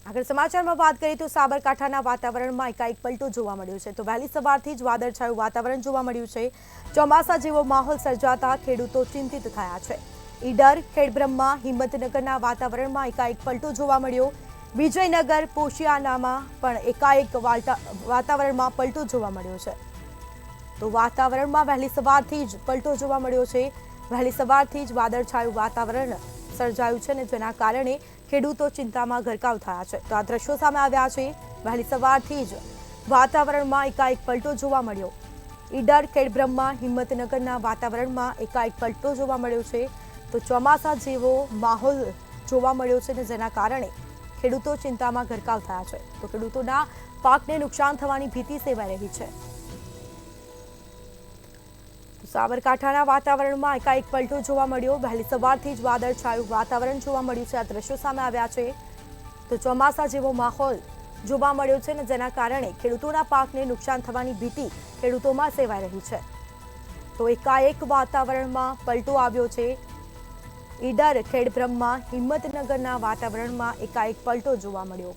આગળ સમાચારમાં વાત કરીએ તો સાબરકાંઠાના વાતાવરણમાં એકાએક પલટો જોવા મળ્યો છે. તો વહેલી સવારથી જ વાદળછાયું વાતાવરણ જોવા મળ્યું છે. ચોમાસા જેવો માહોલ સર્જાતા ખેડૂતો ચિંતિત થયા છે. ઈડર, ખેડબ્રહ્મા, હિંમતનગરના વાતાવરણમાં એકાએક પલટો જોવા મળ્યો. વિજયનગર, પોશિયાનામાં પણ એકાએક વાતાવરણમાં પલટો જોવા મળ્યો છે. તો વાતાવરણમાં વહેલી સવારથી જ પલટો જોવા મળ્યો છે. વહેલી સવારથી જ વાદળછાયું વાતાવરણ સર્જાયું છે અને જેના કારણે ખેડૂતો ચિંતામાં ગરકાવ થયા છે. તો આ દ્રશ્યો સામે આવ્યા છે. વહેલી સવારથી જ વાતાવરણમાં એકાએક પલટો જોવા મળ્યો. ઈડર, ખેડબ્રહ્મા, હિંમતનગરના વાતાવરણમાં એકાએક પલટો જોવા મળ્યો છે. તો ચોમાસા જેવો માહોલ જોવા મળ્યો છે અને જેના કારણે ખેડૂતો ચિંતામાં ગરકાવ થયા છે. તો ખેડૂતોના પાકને નુકસાન થવાની ભીતિ સેવાઈ રહી છે. સાબરકાંઠાના વાતાવરણમાં એકાએક પલટો જોવા મળ્યો. વહેલી સવારથી જ વાદળછાયું વાતાવરણ જોવા મળ્યું છે. આ દ્રશ્યો સામે આવ્યા છે. તો ચોમાસા જેવો માહોલ જોવા મળ્યો છે અને જેના કારણે ખેડૂતોના પાકને નુકસાન થવાની ભીતિ ખેડૂતોમાં સેવાઈ રહી છે. તો એકાએક વાતાવરણમાં પલટો આવ્યો છે. ઈડર, ખેડબ્રહ્મા, હિંમતનગરના વાતાવરણમાં એકાએક પલટો જોવા મળ્યો.